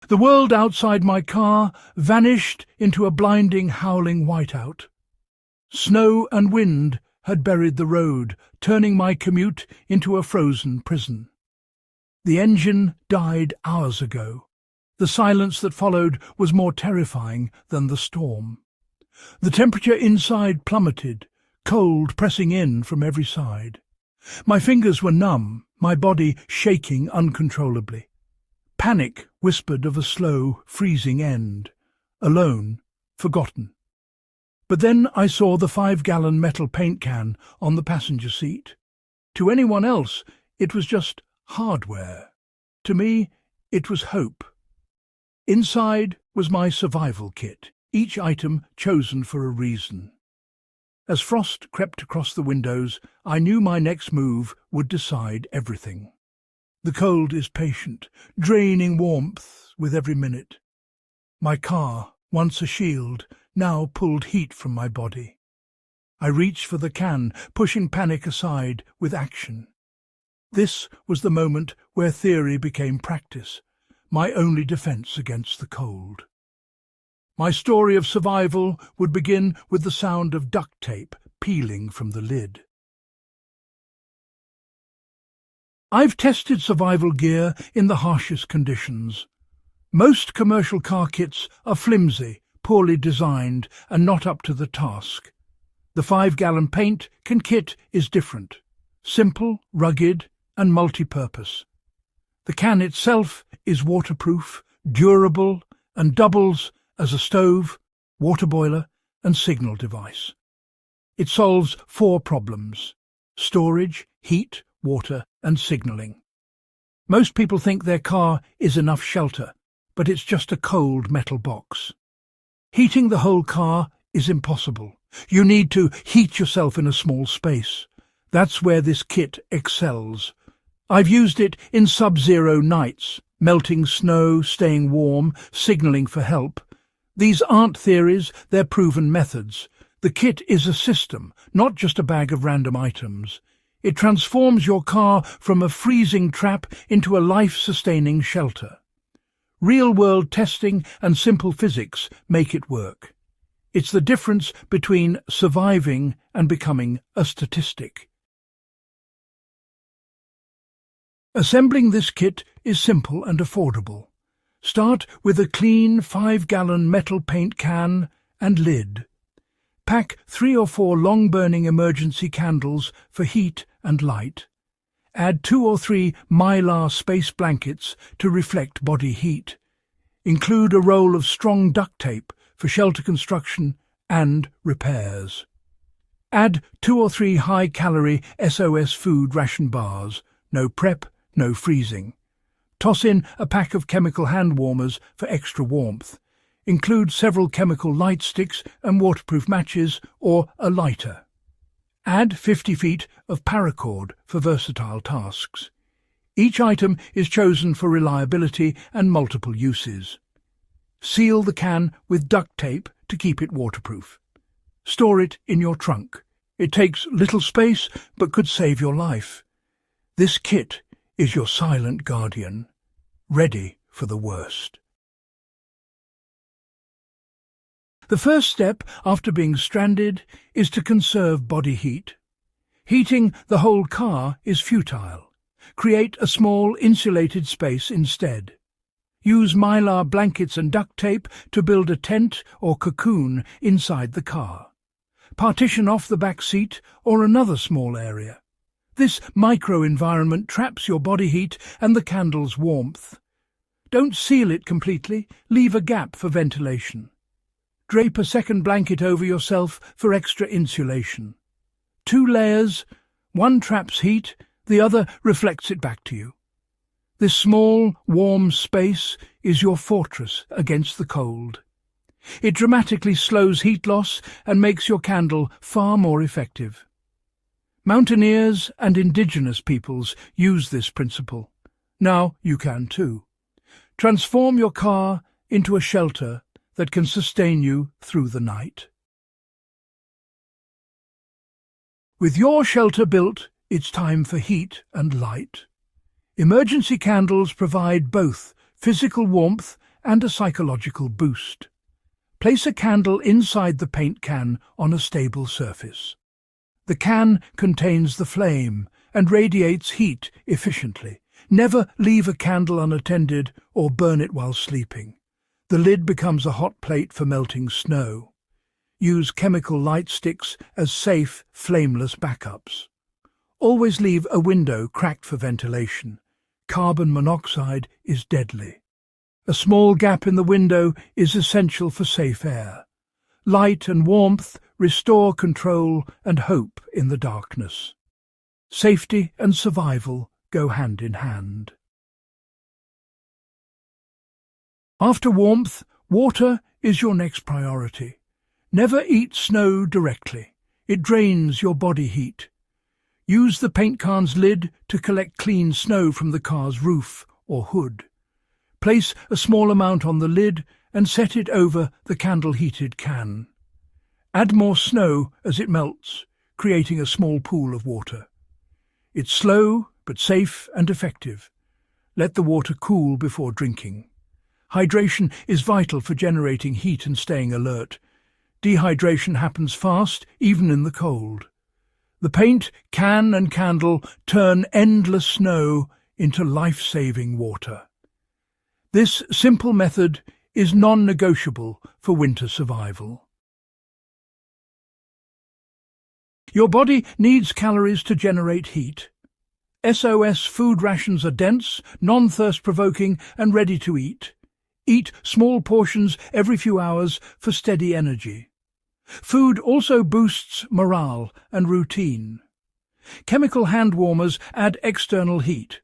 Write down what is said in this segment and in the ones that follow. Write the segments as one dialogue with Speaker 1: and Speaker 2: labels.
Speaker 1: The world outside my car vanished into a blinding, howling whiteout. Snow and wind had buried the road, turning my commute into a frozen prison. The engine died hours ago. The silence that followed was more terrifying than the storm. The temperature inside plummeted, cold pressing in from every side. My fingers were numb, my body shaking uncontrollably. Panic whispered of a slow, freezing end. Alone, forgotten. But then I saw the 5-gallon metal paint can on the passenger seat. To anyone else, it was just hardware. To me, it was hope. Inside was my survival kit, each item chosen for a reason. As frost crept across the windows, I knew my next move would decide everything. The cold is patient, draining warmth with every minute. My car, once a shield, now pulled heat from my body. I reached for the can, pushing panic aside with action. This was the moment where theory became practice, my only defense against the cold. My story of survival would begin with the sound of duct tape peeling from the lid. I've tested survival gear in the harshest conditions. Most commercial car kits are flimsy, poorly designed, and not up to the task. The 5-gallon paint kit is different. Simple, rugged, and multi-purpose. The can itself is waterproof, durable, and doubles as a stove, water boiler, and signal device. It solves 4 problems: storage, heat, water, and signalling. Most people think their car is enough shelter, but it's just a cold metal box. Heating the whole car is impossible. You need to heat yourself in a small space. That's where this kit excels. I've used it in sub-zero nights, melting snow, staying warm, signalling for help. These aren't theories, they're proven methods. The kit is a system, not just a bag of random items. It transforms your car from a freezing trap into a life-sustaining shelter. Real-world testing and simple physics make it work. It's the difference between surviving and becoming a statistic. Assembling this kit is simple and affordable. Start with a clean 5-gallon metal paint can and lid. Pack 3 or 4 long-burning emergency candles for heat and light. Add 2 or 3 Mylar space blankets to reflect body heat. Include a roll of strong duct tape for shelter construction and repairs. Add 2 or 3 high-calorie SOS food ration bars. No prep, no freezing. Toss in a pack of chemical hand warmers for extra warmth. Include several chemical light sticks and waterproof matches or a lighter. Add 50 feet of paracord for versatile tasks. Each item is chosen for reliability and multiple uses. Seal the can with duct tape to keep it waterproof. Store it in your trunk. It takes little space but could save your life. This kit is your silent guardian, ready for the worst. The first step after being stranded is to conserve body heat. Heating the whole car is futile. Create a small insulated space instead. Use Mylar blankets and duct tape to build a tent or cocoon inside the car. Partition off the back seat or another small area. This micro-environment traps your body heat and the candle's warmth. Don't seal it completely, leave a gap for ventilation. Drape a second blanket over yourself for extra insulation. 2 layers, one traps heat, the other reflects it back to you. This small, warm space is your fortress against the cold. It dramatically slows heat loss and makes your candle far more effective. Mountaineers and indigenous peoples use this principle. Now you can too. Transform your car into a shelter that can sustain you through the night. With your shelter built, it's time for heat and light. Emergency candles provide both physical warmth and a psychological boost. Place a candle inside the paint can on a stable surface. The can contains the flame and radiates heat efficiently. Never leave a candle unattended or burn it while sleeping. The lid becomes a hot plate for melting snow. Use chemical light sticks as safe, flameless backups. Always leave a window cracked for ventilation. Carbon monoxide is deadly. A small gap in the window is essential for safe air. Light and warmth restore control and hope in the darkness. Safety and survival go hand in hand. After warmth, water is your next priority. Never eat snow directly. It drains your body heat. Use the paint can's lid to collect clean snow from the car's roof or hood. Place a small amount on the lid and set it over the candle-heated can. Add more snow as it melts, creating a small pool of water. It's slow but safe and effective. Let the water cool before drinking. Hydration is vital for generating heat and staying alert. Dehydration happens fast, even in the cold. The paint, can and candle turn endless snow into life-saving water. This simple method is non-negotiable for winter survival. Your body needs calories to generate heat. SOS food rations are dense, non-thirst-provoking and ready to eat. Eat small portions every few hours for steady energy. Food also boosts morale and routine. Chemical hand warmers add external heat.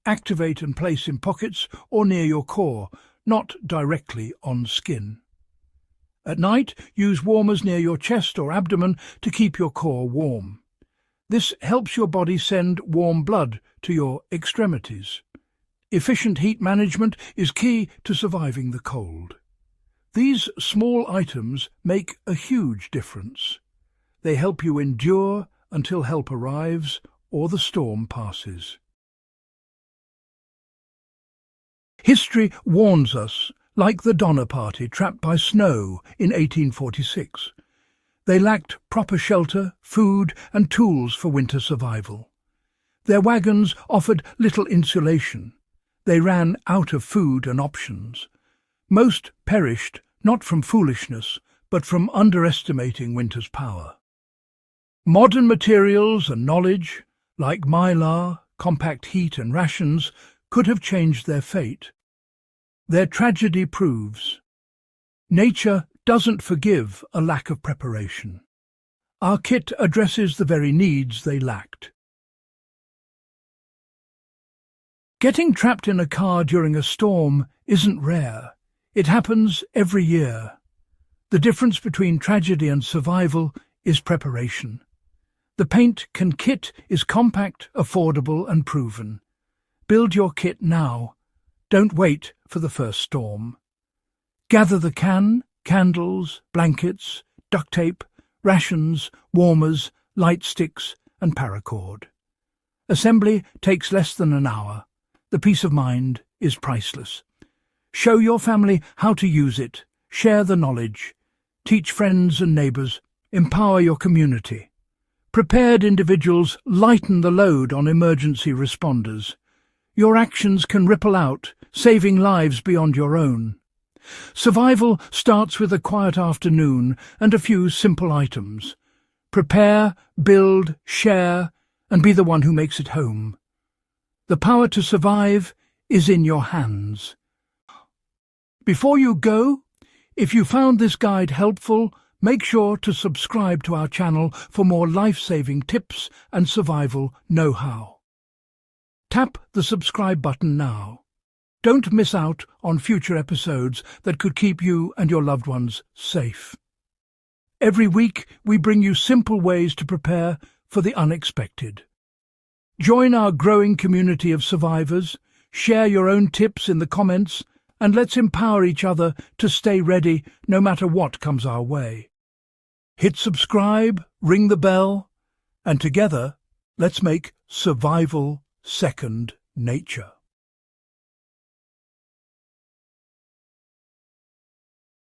Speaker 1: Activate and place in pockets or near your core, not directly on skin. At night, use warmers near your chest or abdomen to keep your core warm. This helps your body send warm blood to your extremities. Efficient heat management is key to surviving the cold. These small items make a huge difference. They help you endure until help arrives or the storm passes. History warns us, like the Donner Party trapped by snow in 1846. They lacked proper shelter, food and tools for winter survival. Their wagons offered little insulation. They ran out of food and options. Most perished not from foolishness, but from underestimating winter's power. Modern materials and knowledge, like Mylar, compact heat and rations, could have changed their fate. Their tragedy proves nature doesn't forgive a lack of preparation. Our kit addresses the very needs they lacked. Getting trapped in a car during a storm isn't rare. It happens every year. The difference between tragedy and survival is preparation. The paint can kit is compact, affordable and proven. Build your kit now. Don't wait for the first storm. Gather the can, candles, blankets, duct tape, rations, warmers, light sticks and paracord. Assembly takes less than an hour. The peace of mind is priceless. Show your family how to use it. Share the knowledge. Teach friends and neighbours. Empower your community. Prepared individuals lighten the load on emergency responders. Your actions can ripple out, saving lives beyond your own. Survival starts with a quiet afternoon and a few simple items. Prepare, build, share, and be the one who makes it home. The power to survive is in your hands. Before you go, if you found this guide helpful, make sure to subscribe to our channel for more life-saving tips and survival know-how. Tap the subscribe button now. Don't miss out on future episodes that could keep you and your loved ones safe. Every week, we bring you simple ways to prepare for the unexpected. Join our growing community of survivors, share your own tips in the comments, and let's empower each other to stay ready no matter what comes our way. Hit subscribe, ring the bell, and together, let's make survival second nature.